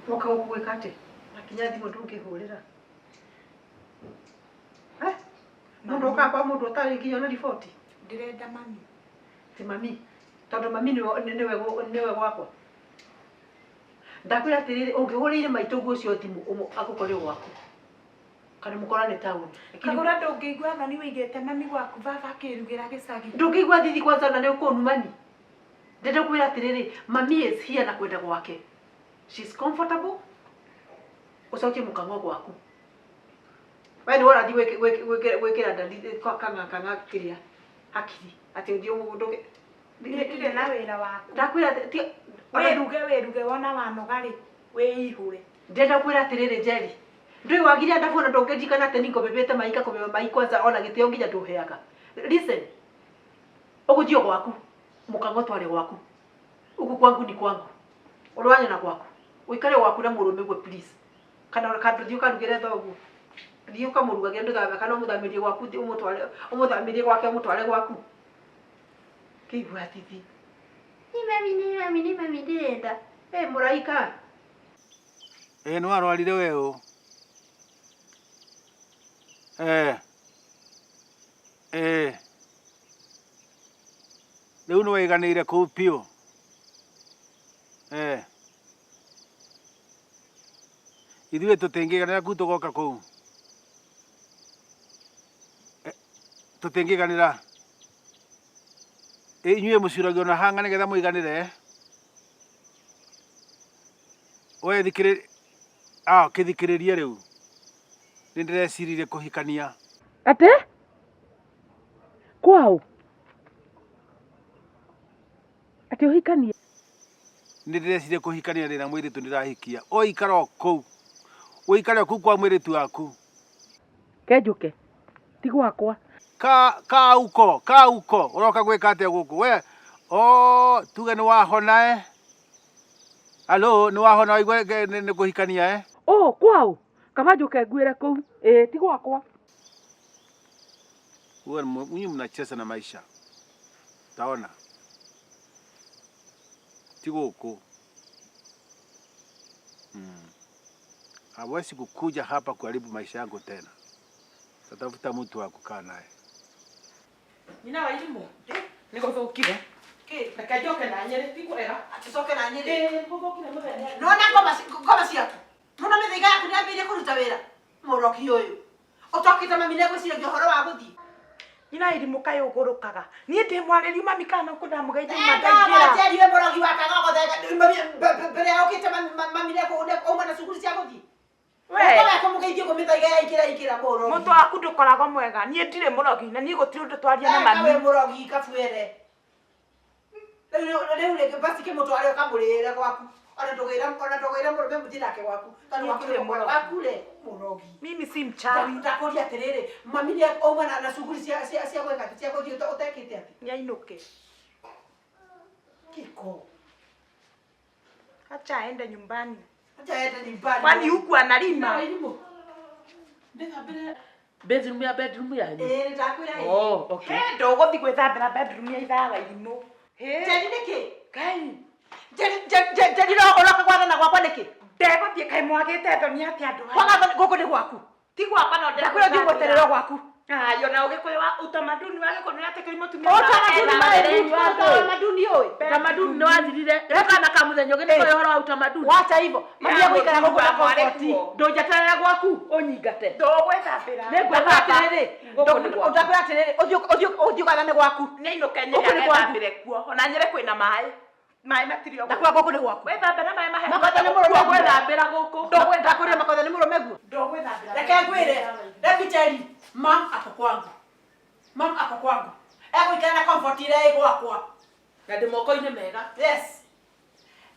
Woka gwika ati akinya thimu ndungihurira mundu ukamba mundu utari nginya na riboti ndirenda mami ti mami tondu mami niwe gwakwa ndakwira atiriri ungihurire maitugu ucio thimu agukore gwaku kana mukorane tauni kagura ndungigua thani wigete mami gwaku baba akirugira gicagi ndungigua thithi kwanza na niukunumani ndenda kwira atiriri mami is here na kwenda gwake she's comfortable ucokie mukango gwaku wewe ni warathi gwikira ndandi kanga kiria hakiri ati ndio mundu ndire na wira waku ndakwira wiruge wona wanogari wiihure ndenda kwira atiriri Njeri ndui wagiria ndabona ndongejikana ati niko bebete maika kubeba mai kwanza ona gitio nginya nduheaga listen ugujio gwaku mukango tware gwaku ugu kwangu ni kwangu urwanya na gwaku uikare gwaku na murume gwe please kana kandu karugire thogu thiu kamurugagia nduthabe kana umuthamirie gwaku umuthamirie gwake umutware gwaku kigwa titi ni mami ndenda muraika no arwarire wewe riu ni waiganire kuu piu ithuĩ tũtingĩganĩra kuu tũgoka kũu tũtingĩganĩra inyuĩ mũcuragio na hanga nĩgetha mũiganĩre we kĩthikĩrĩrie rĩu nĩndĩreciririe kũhikania ate kwao ati uhikanie nĩndĩrecirie kũhikania ndĩna mũirĩtu ndĩrahikia ũikara o kũu uikare kuu kwa mwiritu waku kenjuke ti gwakwa ka uko uroka gwika atia guku we tuge ni wahona alo ni wahona waigua ni kuhikania kwao kama njuke ngwire kuu ti gwakwa wewe mwenye mnacheza na maisha taona ti guku hawezi kukuja hapa kuharibu maisha yangu tena. Tatafuta mtu wa kukaa naye. Nina walimu. Niko thukire. Nakajoke na Nyeri tikwega. Aticoke na Nyeri. Niko thukire muthenya. Nona ngoma ciaku. Nona mithiga yaku ni ambire kuruta wira. Muroki uyu. Utokite mami ne gwiciragia horo wa guthi. Nina irimu kayugurukaga. Nie ndi mwariri mami kana kuda mugeithia mandagira. Njeri we muroki wa kagogo thega. Mbere ya ukite mami ne kuuma na cukuru cia guthi. Wewe kumugeithia kumithaiga ya ikira muro. Mutu waku ndukoragwo mwega. Nie ndire murogi na nie gutiri undu twaria na mami. Wewe murogi kafuere. Leo leke basi ke mutware kamurire gwaku. Ona ndogira murume mutirake gwaku. Kana wakule murogi. Mimi si mchawi. Ndakoria atiriri. Mami ni auma na cukuru cia gweka cia guthi utekite ati. Nyainuke. Kiko. Acha aende nyumbani. Kwani huku analima? Bedroom ya ni. Ndakwira hii. Okay. Ndogo thi gwithambira bedroom ya ithaga irimu. Njeri niki? Kai. Njeri no uroka gwana na gwakwa niki? Ndego thie kai mwagite thoni ati andu. Kwaga guku ni gwaku. Ti gwakwa no ndakwira thi gweterera gwaku. Yo na ugikwe wa utamaduni wake kono ate kai mutumia. Utamaduni oi. Utamaduni ni wathirire. Reka na kamuthenyo gini ko horo wa utamaduni. Wacha hivyo. Mami yako ikara guku na komfort. Ndojaterera gwaku onyingate. Ndogwethambira. Ne gwatiriri. Ndakwira atiriri. Uthio kana ni gwaku. Ni inuke ni gwathambire kuo. Ona nyere kwina mai. Mai matirio. Ndakwira guku ni gwaku. Wethambira mai mahe. Makotha ni murume gwethambira guku. Ndakwira makotha ni murume guo. Ndogwethambira. Reke ngwire. Let me tell you. Mam ako kwangu. Ego ikana comfort ile gwakwa. Na ndimoko-ini mega. Yes.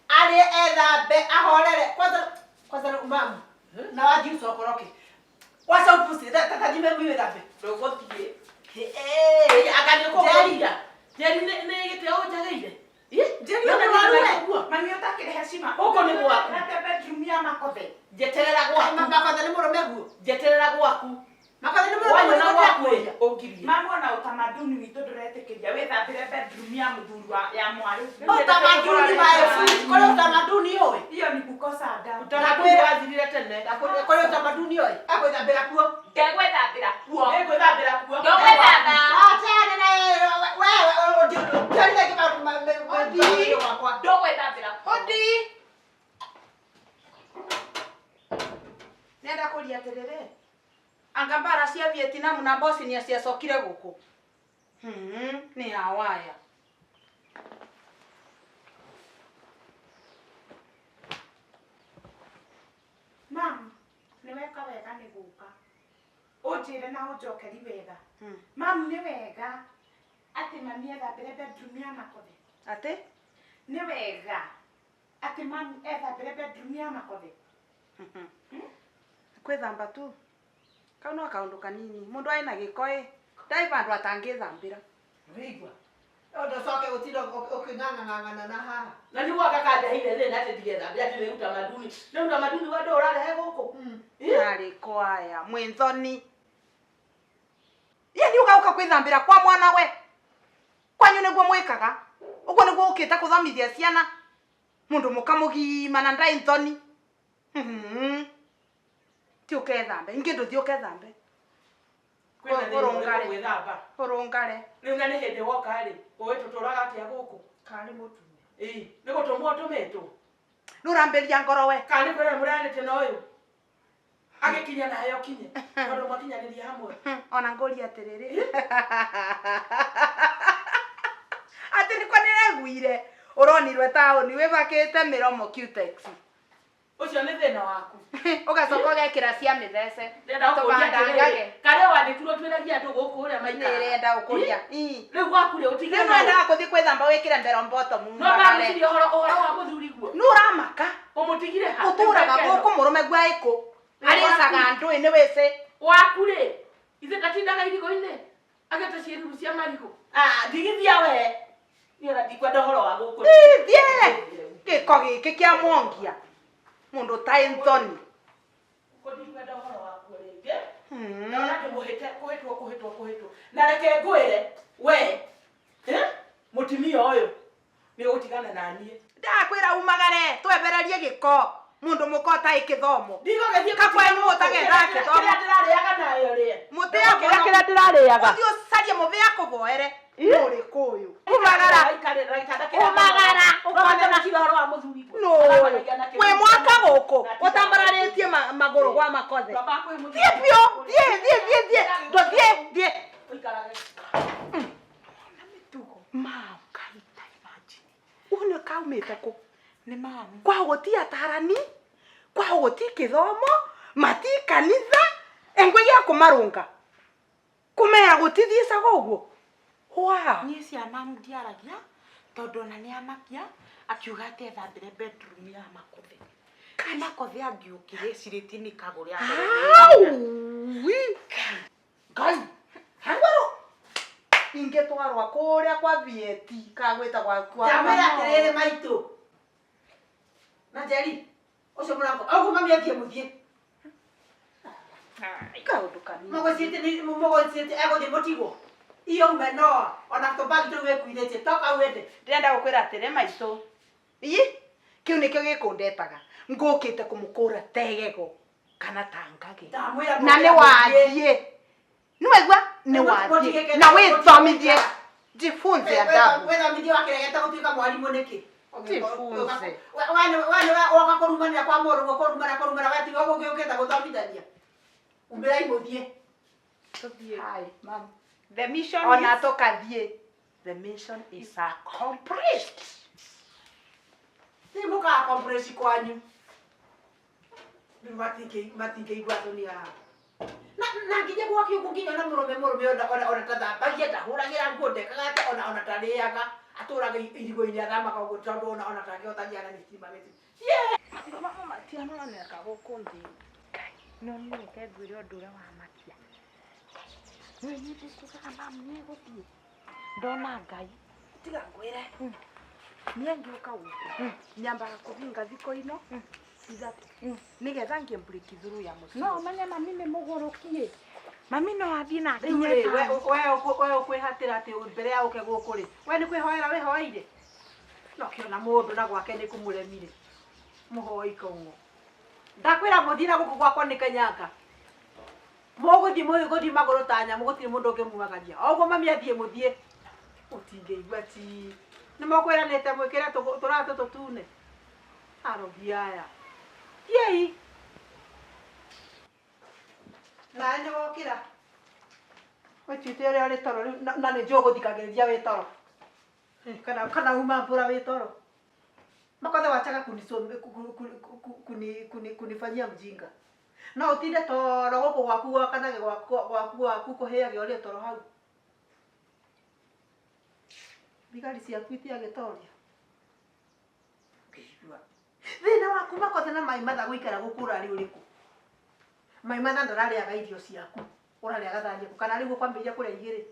Ali ethambe ahorere. Kwanza mama. Na wathi ucokoroke. Wacha upusi. Tata jime mwi wethambe. Ndogothie. Akaniko Njeri. Njeri ne gite o jagaire. Njeri ni warume. Mami utakire heshima. Uko ni gwaku. Na bedroom ya makothe. Jeterera gwaku. Makotha ni murume guo. Jeterera gwaku. Makale nĩ Wanya na mũndũ wakuya ongirie. Mama na utamaduni witũ ndũretĩkĩria wĩthambĩre bedroom ya mũthuri ya mwarĩ. Utamaduni maefuti, kole utamaduni yoe. Hiyo ni kukosa adabu. Utamaduni wathirire tene. Kole utamaduni yoe. Akwĩthambĩra kuo. Ndegwĩthambĩra kuo. Ndegwĩthambĩra kuo. Ndũgwĩthamba. Achana na wewe ndio ndio wakwa. Ndũgwĩthambĩra. Hodi. Nenda kũria terere. Anga mbara cia Vietnam na Bosnia ciacokire gũkũ. Ni hawaya. Mam, nĩ weka wega nĩ gũka. Ũnjĩre na ũnjokeri wega. Mam, nĩ wega atĩ mami ethambĩre bedroom ya Makothe. Atĩ? Nĩ wega atĩ mami ethambĩre bedroom ya Makothe. Kwĩthamba tu. Kau no kaundu kanini. Mundu aina gĩko ndai vandu atangĩthambĩra. Wigwa. Ondo soke utiro uking'ang'ana na haha. Na ni wakakanda ile ile nate digethambĩra ati ni utamaduni. Ni utamaduni wa ndora rehe gũkũ. Nari kwaya mwĩnthoni. Yeni ũgauka kwĩthambĩra kwa mwana we. Kwanyu nĩguo mwĩkaga. Ũguo nĩguo ũkĩte kũthomithia ciana. Mundu mũkamũgima na ndai nthoni. Ti ukethambe, ingi nduthi ukethambe. Urungare. Riu na ni hindi woka ri, uwe tuturaga atia guku. Kari mutume. Ni gutumwo tumetwo. Nuramberia ngoro we. Kani kwera muranite na uyu. Agikinya nayo kinye. Tondu mwakinyaniria hamwe. Ona ngori atiriri. Ati ni kwa nireguire. Uronirwe taoni wibakite miromo Cutex. Ucio ni thina waku. Ugacoka ugekira cia mithece. Ndenda kuria kare wandikirwo twiragia andu guku uria maikara. Nirenda ukuria. Riu waku ri utigire. Riu nenda kuthi kwithamba wikire mbero mboto mu. No bagiciri horo wa muthuri guo. Nuramaka. Umutigire ha. Uturaga guku murume gwa iko. Aricaga andu ni wese. Waku ri. Ithe ndatindaga irigo-ini. Agete ciĩruru cia marigo. Ndigithia we. Niona ndikwenda horo wa guku. Thie. Giko giki kia mwongia. Mundu tai nthoni. Ndikwenda horo wa guku ringi. Naona ndimuhite kuhitwo. Na reke ngwire we. Mutimia uyu ni gutigana na nie. Ndakwira umagare twebererie giko. Mundu mukota ikithomo. Ndigo gathie kakwenyu utagenda kithomo. Kira ndirariaga nayo ri. Mutia kira ndirariaga. Uthio sarie muvia kuvoere. Nuri kuyu. Umagara. Umagara. Ukona na kilo horo wa muthuri. No. We mwaka guku utambararitie maguru gwa Makothe. Thie pio. Thie. Do thie. Uikarage. Na mitugo. Mam kaita imagine. Una kaumite ku. Ni mam. Kwa gutia tarani. Kwa gutia kithomo. Mati kanitha. Engwe ya kumarunga. Kumera gutithisa goguo. Wow. Ni ciana ndiaragia tondu na ni amakia akiuga ati ethambire bedroom ya Makothe. Makothe angiukire ciritini kaguri ya Ngai. Hangaro. Ingetwarwa kuria kwa Vieti kagwita kwa. Jamera atiriri maitu. Na Njeri. Ucio murango. Augo mami athie muthie. Kaundu kanini. Mogociete egothie mutigo. Iyo meno ona tobagi tu wekuiretie toka wende. Ndenda gukwira atire maitu. Kiu nikio gikundetaga. Ngukite kumukura tegego kana tangage. Na ni wathie. Ni waigua ni wathie. Na withomithie. Jifunze adabu. Withomithie wakiregeta gutuika mwarimu niki. Jifunze. Wana wakakurumanira kwa moru kurumana watiga gugiukita guthomithania. Umbira imuthie. Hi, mom. The mission is tokathie. The mission is accomplished. Ni muka accomplish kwanyu. Ni matinge igwatonia. Na ngije gwaki uko nginya na murume ona tathambagia tahuragira nguo kagate ona tariaga aturaga irigo-ini athama koguo tondu ona tangihotania na nistima meti. Mama matia no neka gukundi. No ni ngegwire undu ura wa matia. Ni ndikuga mama ni guthie. Ndona Ngai. Tiga ngwire. Ni ngiuka guku. Nyambaga kuthinga thiko ino. Ngetha ngiembuliki thuru ya mucio. No manya mami ni mugurukie. Mami no athie na Rĩu nginye rĩ, town. we ũkwĩhatĩra atĩ mbere ya ũke gũkũ rĩ, we nĩ kwĩhoera wĩhoeire? No kĩona mũndũ na gwake nĩ kũmũremire. Mũhoi kaungo. Ndakwĩra mũthiĩ na gũkũ gwakwa nĩ Kanyanga. Mũgũthiĩ magũrũ ta nyamũ, gũtirĩ mũndũ ũngĩmumagaria. O ũguo mami athiĩ mũthiĩ. Ũtingĩigua ti. Nĩ mũkwĩranĩte mwĩkĩre tũratũ tũtune. Arogi aya. Thiĩi. Nawe nĩ wokĩra. Wĩtuĩte ũrĩa ũrĩ toro rĩu na nĩ njũĩ gũthikagĩrĩria wĩ toro. Kana uma mbura wĩ toro. Makothe wachaga kunifanyia mjinga. No utinde toro gũkũ gwaku gwakanage gwaku kũhĩage ũrĩa toro hau. Thigari ciaku itiagĩtoria. Thĩna waku makothe na mai matha gũikara gũkũ ũrarĩ ũrĩkũ? Mai matha ndararĩaga irio ciaku. Ũrarĩaga thani kana rĩu ũkwambĩrĩria kũrĩa igĩrĩ.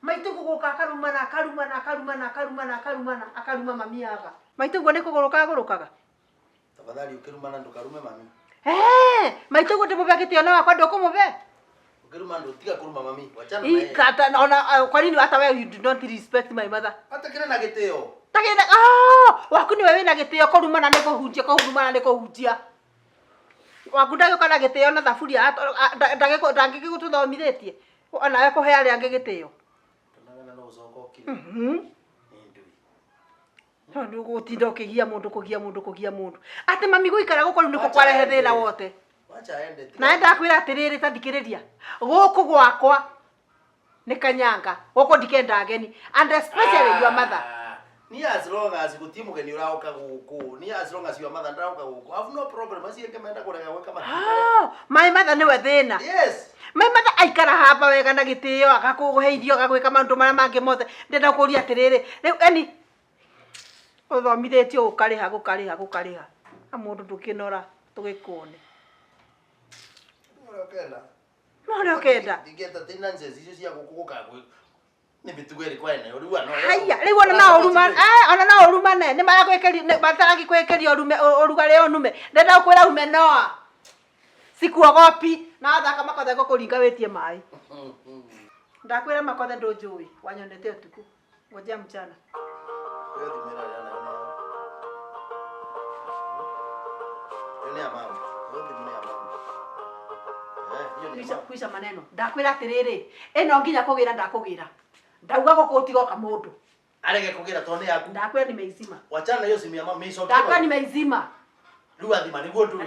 Maitũ gũgũka akaruma mami yaga. Maitũ guo nĩ kũgũrũka agũrũkaga. Tafadhali ukiruma na ndukarume mami. Maitũ guo ndĩmũbe gĩtĩo wakwa ndũkũmũbe. Ukiruma ndo tiga kuruma mami. Wachana naye. Kata ona kwa nini hata wewe you do not respect my mother? Hata kile na gĩtĩo. Takenda waku ni wewe na gĩtĩo kũruma na nĩ kũhunjia. Waku ndagĩũka na gĩtĩo na thaburia ndangĩgũtũthomithĩtie. Ona we kũhe arĩa angĩ gĩtĩo. Ndu gutinda ukigia mundu ati mami guikara guko niko kwarehe thina wote. Wacha aende. Na ndakwira atiriri tandikiriria guku gwakwa ni Kanyanga guko ndikenda ageni and especially your mother. Ni as long as gutimugeni uraoka guku, ni as long as your mother ndaoka guku, I have no problem. Asienge menda kurega gweka matiko. My mother niwe thina. Yes. My mother aikara hapa wega na gitio agakuheithio agagwika maundu maria mangi mothe ndenda kuria atiriri riu eni uthomithitio gukariha na mundu ndukinora tugikone Mwana okenda digeta tenances icio cia gukuguka gwe ni mitugo iri kwa ene uriwa no haya riu ona na oruma ona na oruma ne ni mara gwikeri batara gwikeri orugare onume ndenda kwira ume noa sikuogopi na thaka makothe gukuringa witie mai ndakwira makothe ndunjui wanyonete utuku ngojea mchana Kuisha maneno ndakwira atiriri eno nginya kugira ndakugira ndauga gukutigoka mundu arege kugira tone yaku ndakwira nimeizima wachana hiyo simu ya mama ndakwira nimeizima riu athima niguo ndu